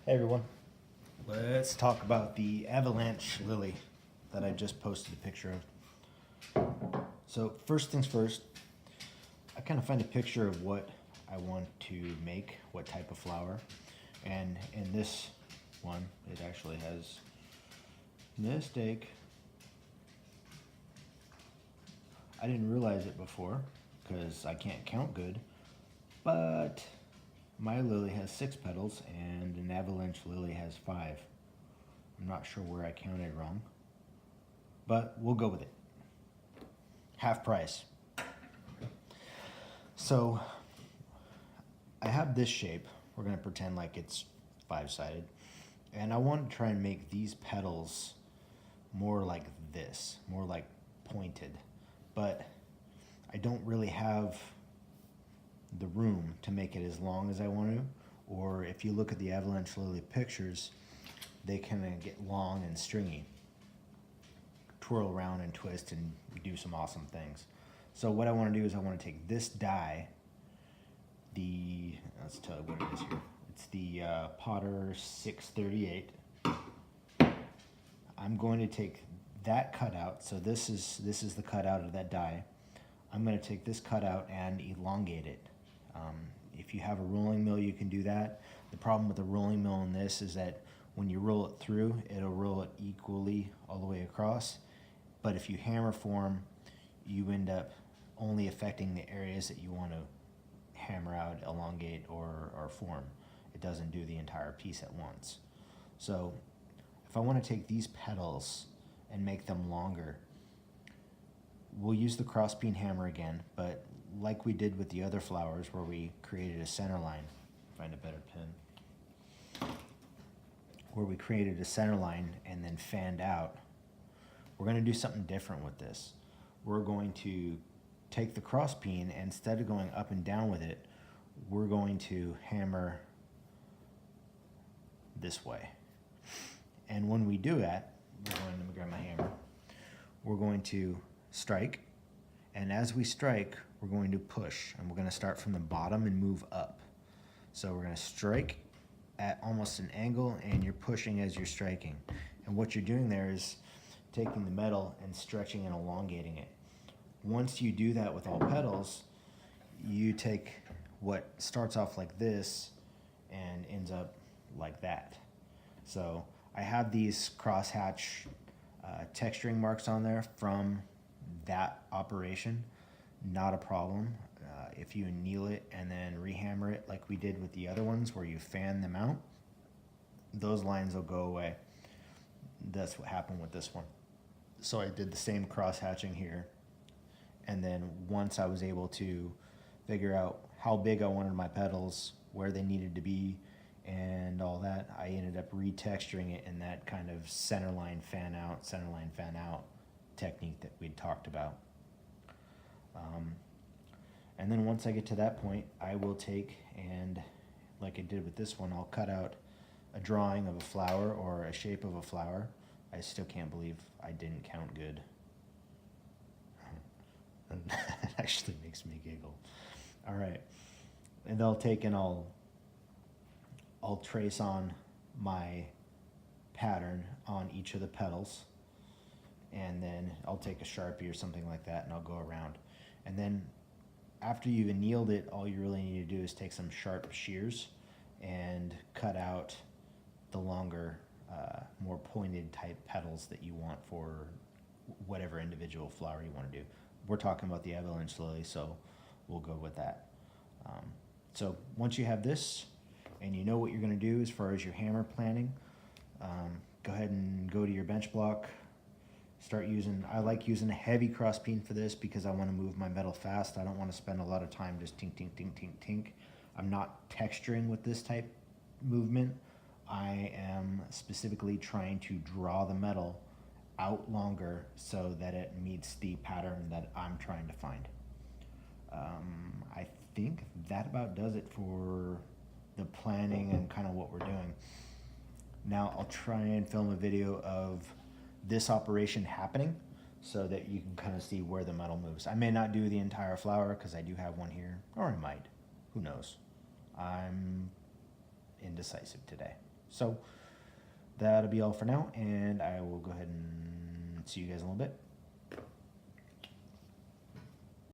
Hey everyone, let's talk about the avalanche lily that I just posted a picture of. So first things first, I kind of find a picture of what I want to make, what type of flower, and in this one it actually has mistake. I didn't realize it before because I can't count good, but my lily has 6 petals and an avalanche lily has 5. I'm not sure where I counted wrong, but we'll go with it. Half price. So I have this shape. We're going to pretend like it's 5-sided. And I want to try and make these petals more like this, more like pointed. But I don't really have the room to make it as long as I want to, or if you look at the avalanche lily pictures, they kind of get long and stringy, twirl around and twist and do some awesome things. So what I want to do is I want to take this die, let's tell you what it is here. It's the Potter 638. I'm going to take that cutout, so this is the cutout of that die. I'm going to take this cutout and elongate it. If you have a rolling mill, you can do that. The problem with the rolling mill in this is that when you roll it through, it'll roll it equally all the way across. But if you hammer form, you end up only affecting the areas that you want to hammer out, elongate, or form. It doesn't do the entire piece at once. So if I want to take these petals and make them longer, we'll use the crossbeam hammer again, but like we did with the other flowers where we created a center line, find a better pen, where we created a center line and then fanned out, we're going to do something different with this. We're going to take the crossbeam, and instead of going up and down with it, we're going to hammer this way. And when we do that, let me grab my hammer, we're going to strike, and as we strike, we're going to push, and we're going to start from the bottom and move up. So we're going to strike at almost an angle, and you're pushing as you're striking. And what you're doing there is taking the metal and stretching and elongating it. Once you do that with all petals, you take what starts off like this and ends up like that. So I have these crosshatch texturing marks on there from that operation. Not a problem. If you anneal it and then rehammer it like we did with the other ones where you fan them out, those lines will go away. That's what happened with this one. So I did the same cross hatching here, and then once I was able to figure out how big I wanted my petals, where they needed to be, and all that, I ended up retexturing it in that kind of center line fan out technique that we'd talked about. And then once I get to that point, I will take and, like I did with this one, I'll cut out a drawing of a flower or a shape of a flower. I still can't believe I didn't count good. That actually makes me giggle. All right, and I'll take and I'll trace on my pattern on each of the petals, and then I'll take a Sharpie or something like that and I'll go around. And then after you've annealed it, all you really need to do is take some sharp shears and cut out the longer, more pointed type petals that you want for whatever individual flower you want to do. We're talking about the avalanche lily, so we'll go with that. So once you have this and you know what you're going to do as far as your hammer planning, go ahead and go to your bench block. Start using, I like using a heavy crossbeam for this because I want to move my metal fast. I don't want to spend a lot of time just tink, tink, tink, tink, tink. I'm not texturing with this type movement. I am specifically trying to draw the metal out longer so that it meets the pattern that I'm trying to find. I think that about does it for the planning and kind of what we're doing. Now I'll try and film a video of this operation happening so that you can kind of see where the metal moves. I may not do the entire flower because I do have one here, or I might. Who knows? I'm indecisive today. So that'll be all for now, and I will go ahead and see you guys in a little bit.